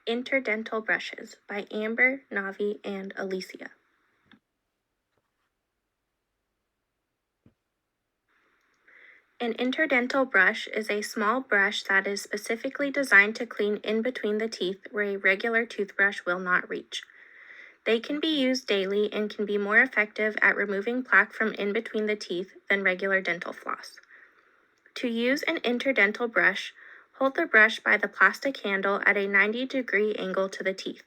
Interdental Brushes by Amber, Navi, and Alicia. An interdental brush is a small brush that is specifically designed to clean in between the teeth where a regular toothbrush will not reach. They can be used daily and can be more effective at removing plaque from in between the teeth than regular dental floss. To use an interdental brush, hold the brush by the plastic handle at a 90-degree angle to the teeth.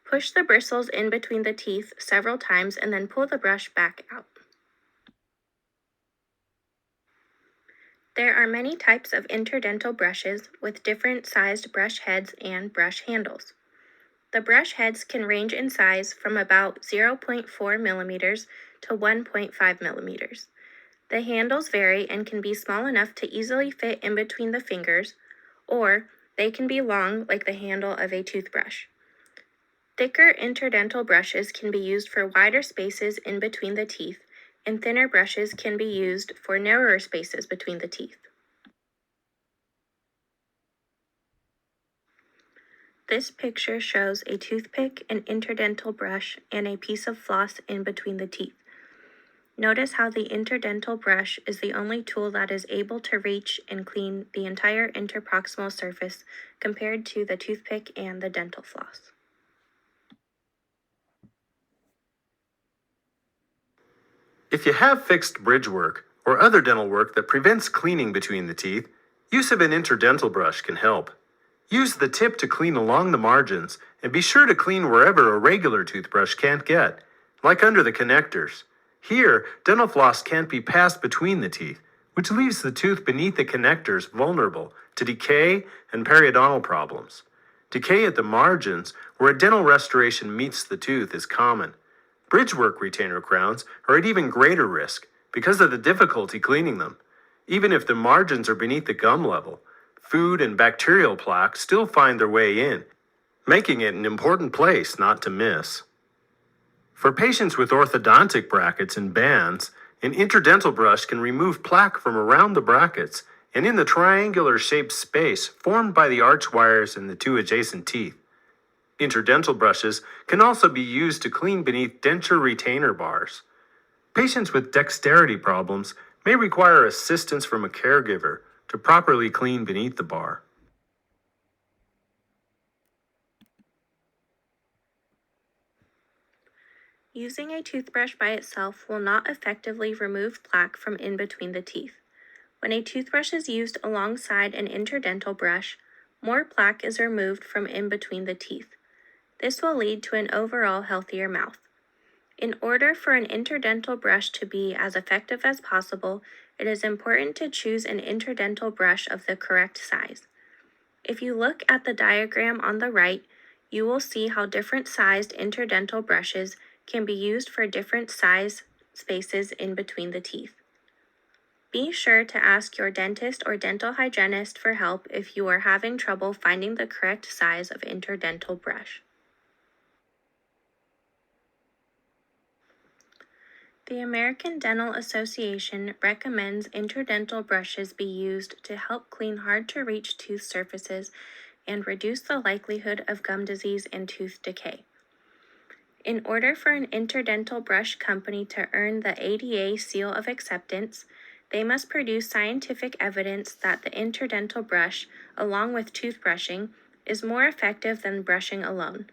Push the bristles in between the teeth several times and then pull the brush back out. There are many types of interdental brushes with different sized brush heads and brush handles. The brush heads can range in size from about 0.4 millimeters to 1.5 millimeters. The handles vary and can be small enough to easily fit in between the fingers, or they can be long like the handle of a toothbrush. Thicker interdental brushes can be used for wider spaces in between the teeth, and thinner brushes can be used for narrower spaces between the teeth. This picture shows a toothpick, an interdental brush, and a piece of floss in between the teeth. Notice how the interdental brush is the only tool that is able to reach and clean the entire interproximal surface compared to the toothpick and the dental floss. If you have fixed bridge work or other dental work that prevents cleaning between the teeth, use of an interdental brush can help. Use the tip to clean along the margins and be sure to clean wherever a regular toothbrush can't get, like under the connectors. Here, dental floss can't be passed between the teeth, which leaves the tooth beneath the connectors vulnerable to decay and periodontal problems. Decay at the margins, where a dental restoration meets the tooth, is common. Bridgework retainer crowns are at even greater risk because of the difficulty cleaning them. Even if the margins are beneath the gum level, food and bacterial plaque still find their way in, making it an important place not to miss. For patients with orthodontic brackets and bands, an interdental brush can remove plaque from around the brackets and in the triangular-shaped space formed by the arch wires and the two adjacent teeth. Interdental brushes can also be used to clean beneath denture retainer bars. Patients with dexterity problems may require assistance from a caregiver to properly clean beneath the bar. Using a toothbrush by itself will not effectively remove plaque from in between the teeth. When a toothbrush is used alongside an interdental brush, more plaque is removed from in between the teeth. This will lead to an overall healthier mouth. In order for an interdental brush to be as effective as possible, it is important to choose an interdental brush of the correct size. If you look at the diagram on the right, you will see how different sized interdental brushes can be used for different size spaces in between the teeth. Be sure to ask your dentist or dental hygienist for help if you are having trouble finding the correct size of interdental brush. The American Dental Association recommends interdental brushes be used to help clean hard-to-reach tooth surfaces and reduce the likelihood of gum disease and tooth decay. In order for an interdental brush company to earn the ADA seal of acceptance, they must produce scientific evidence that the interdental brush, along with toothbrushing, is more effective than brushing alone.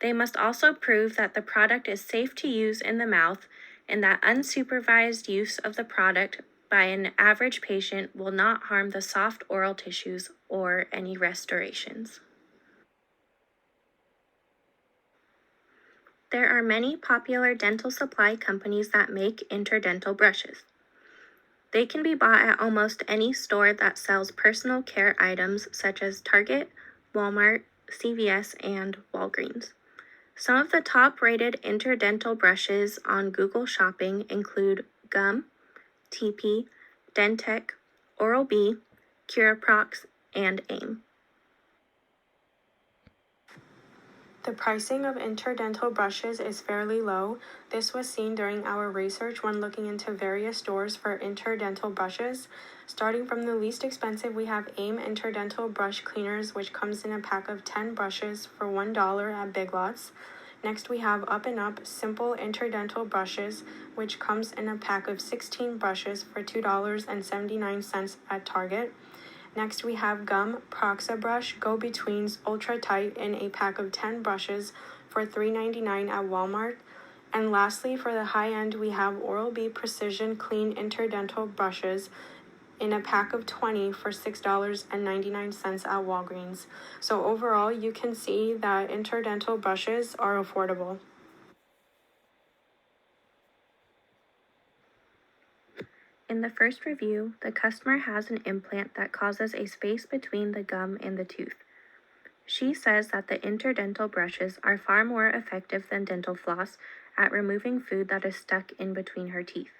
They must also prove that the product is safe to use in the mouth and that unsupervised use of the product by an average patient will not harm the soft oral tissues or any restorations. There are many popular dental supply companies that make interdental brushes. They can be bought at almost any store that sells personal care items such as Target, Walmart, CVS, and Walgreens. Some of the top-rated interdental brushes on Google Shopping include Gum, TP, Dentec, Oral-B, Curaprox, and AIM. The pricing of interdental brushes is fairly low. This was seen during our research when looking into various stores for interdental brushes. Starting from the least expensive, we have AIM Interdental Brush Cleaners, which comes in a pack of 10 brushes for $1 at Big Lots. Next, we have Up and Up Simple Interdental Brushes, which comes in a pack of 16 brushes for $2.79 at Target. Next, we have Gum Proxa Brush Go-Betweens Ultra Tight in a pack of 10 brushes for $3.99 at Walmart. And lastly, for the high end, we have Oral-B Precision Clean Interdental Brushes in a pack of 20 for $6.99 at Walgreens. So overall, you can see that interdental brushes are affordable. In the first review, the customer has an implant that causes a space between the gum and the tooth. She says that the interdental brushes are far more effective than dental floss at removing food that is stuck in between her teeth.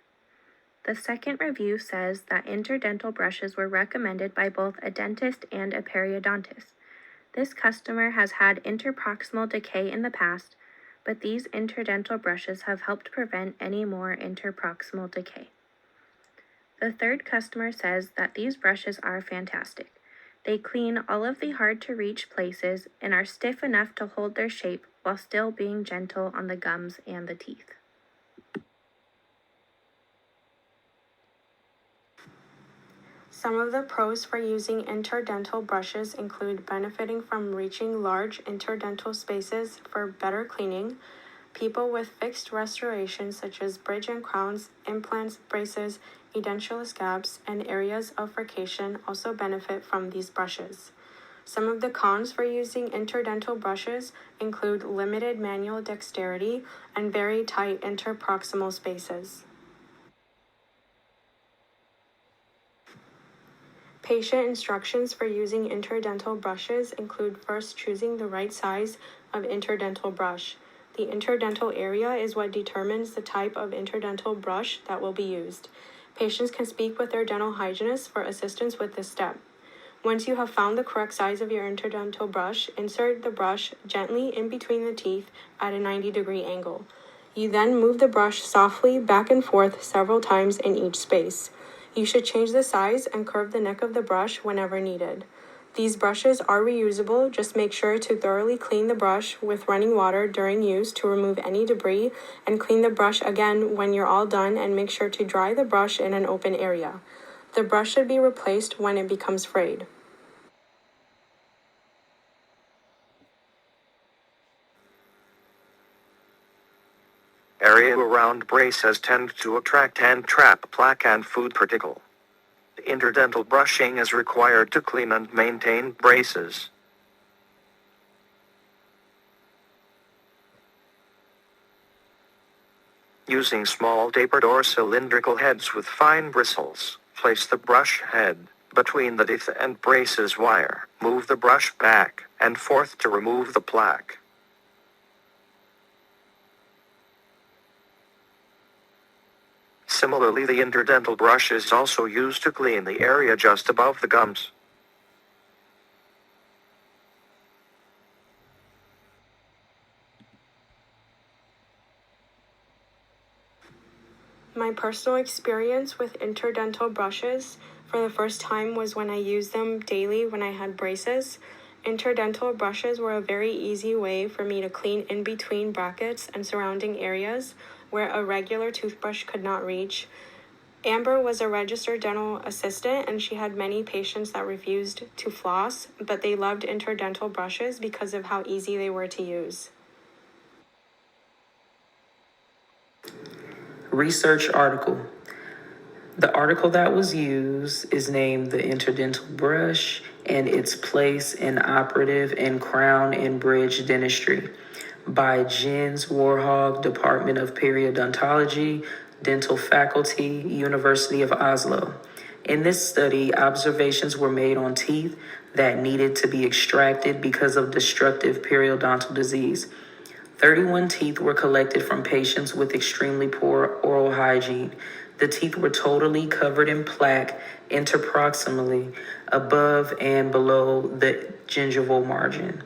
The second review says that interdental brushes were recommended by both a dentist and a periodontist. This customer has had interproximal decay in the past, but these interdental brushes have helped prevent any more interproximal decay. The third customer says that these brushes are fantastic. They clean all of the hard-to-reach places and are stiff enough to hold their shape while still being gentle on the gums and the teeth. Some of the pros for using interdental brushes include benefiting from reaching large interdental spaces for better cleaning. People with fixed restorations such as bridge and crowns, implants, braces, edentulous gaps, and areas of frication also benefit from these brushes. Some of the cons for using interdental brushes include limited manual dexterity and very tight interproximal spaces. Patient instructions for using interdental brushes include first choosing the right size of interdental brush. The interdental area is what determines the type of interdental brush that will be used. Patients can speak with their dental hygienist for assistance with this step. Once you have found the correct size of your interdental brush, insert the brush gently in between the teeth at a 90-degree angle. You then move the brush softly back and forth several times in each space. You should change the size and curve the neck of the brush whenever needed. These brushes are reusable, just make sure to thoroughly clean the brush with running water during use to remove any debris, and clean the brush again when you're all done, and make sure to dry the brush in an open area. The brush should be replaced when it becomes frayed. Area around braces tend to attract and trap plaque and food particle. Interdental brushing is required to clean and maintain braces. Using small tapered or cylindrical heads with fine bristles, place the brush head between the teeth and braces wire. Move the brush back and forth to remove the plaque. Similarly, the interdental brush is also used to clean the area just above the gums. My personal experience with interdental brushes for the first time was when I used them daily when I had braces. Interdental brushes were a very easy way for me to clean in between brackets and surrounding areas where a regular toothbrush could not reach. Amber was a registered dental assistant, and she had many patients that refused to floss, but they loved interdental brushes because of how easy they were to use. Research article. The article that was used is named The Interdental Brush and Its Place in Operative and Crown and Bridge Dentistry by Jens Warhog, Department of Periodontology, Dental Faculty, University of Oslo. In this study, observations were made on teeth that needed to be extracted because of destructive periodontal disease. 31 teeth were collected from patients with extremely poor oral hygiene. The teeth were totally covered in plaque interproximally above and below the gingival margin.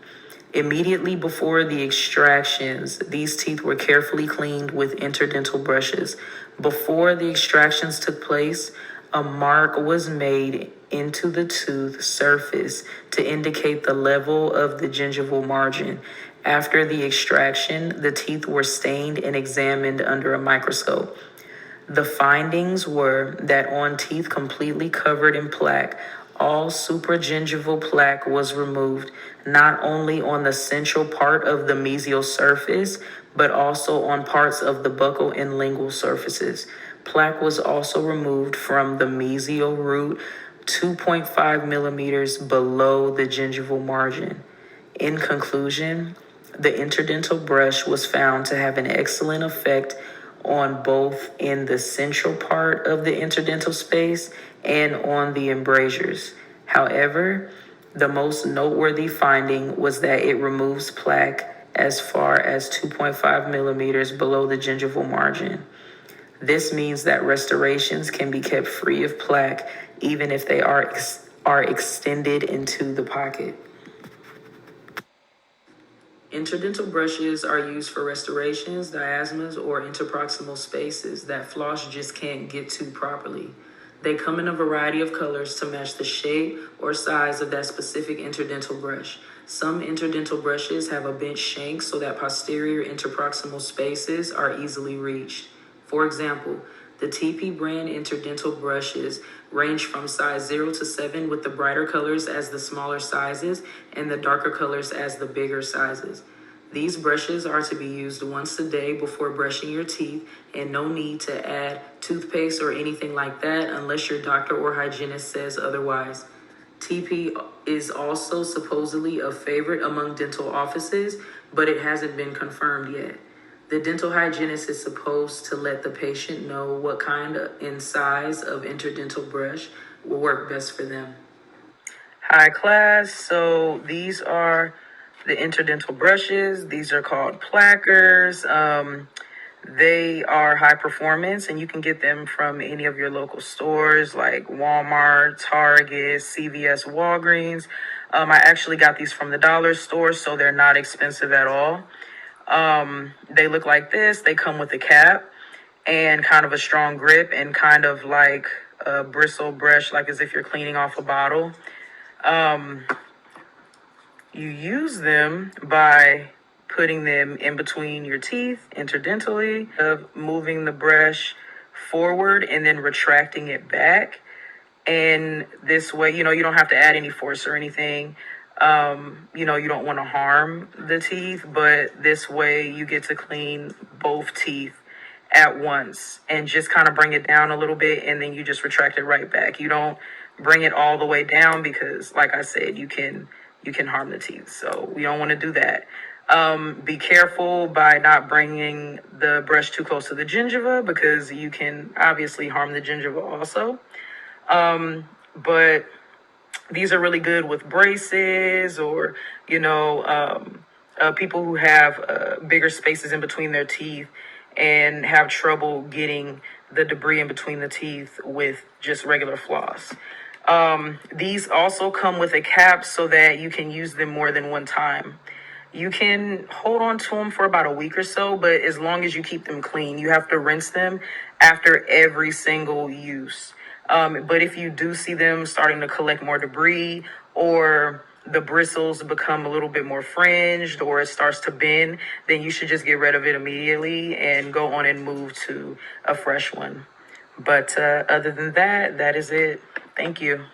Immediately before the extractions, these teeth were carefully cleaned with interdental brushes. Before the extractions took place, a mark was made into the tooth surface to indicate the level of the gingival margin. After the extraction, the teeth were stained and examined under a microscope. The findings were that on teeth completely covered in plaque, all supragingival plaque was removed, not only on the central part of the mesial surface, but also on parts of the buccal and lingual surfaces. Plaque was also removed from the mesial root 2.5 millimeters below the gingival margin. In conclusion, the interdental brush was found to have an excellent effect on both in the central part of the interdental space and on the embrasures. However, the most noteworthy finding was that it removes plaque as far as 2.5 millimeters below the gingival margin. This means that restorations can be kept free of plaque even if they are extended into the pocket. Interdental brushes are used for restorations, diasmas, or interproximal spaces that floss just can't get to properly. They come in a variety of colors to match the shape or size of that specific interdental brush. Some interdental brushes have a bent shank so that posterior interproximal spaces are easily reached. For example, the TP brand interdental brushes range from size 0 to 7 with the brighter colors as the smaller sizes and the darker colors as the bigger sizes. These brushes are to be used once a day before brushing your teeth and no need to add toothpaste or anything like that unless your doctor or hygienist says otherwise. TP is also supposedly a favorite among dental offices, but it hasn't been confirmed yet. The dental hygienist is supposed to let the patient know what kind and size of interdental brush will work best for them. Hi class, so these are the interdental brushes. These are called plackers. They are high performance and you can get them from any of your local stores like Walmart, Target, CVS, Walgreens. I actually got these from the dollar store, so they're not expensive at all. They look like this. They come with a cap and kind of a strong grip and kind of like a bristle brush, like as if you're cleaning off a bottle. You use them by putting them in between your teeth interdentally, of moving the brush forward and then retracting it back. And this way, you don't have to add any force or anything. You don't want to harm the teeth, but this way you get to clean both teeth at once and just kind of bring it down a little bit and then you just retract it right back. You don't bring it all the way down because, like I said, you can harm the teeth. So we don't want to do that. Be careful by not bringing the brush too close to the gingiva because you can obviously harm the gingiva also. But these are really good with braces or, people who have bigger spaces in between their teeth and have trouble getting the debris in between the teeth with just regular floss. These also come with a cap so that you can use them more than one time. You can hold on to them for about a week or so, but as long as you keep them clean, you have to rinse them after every single use. But if you do see them starting to collect more debris or the bristles become a little bit more fringed or it starts to bend, then you should just get rid of it immediately and go on and move to a fresh one. But other than that, that is it. Thank you.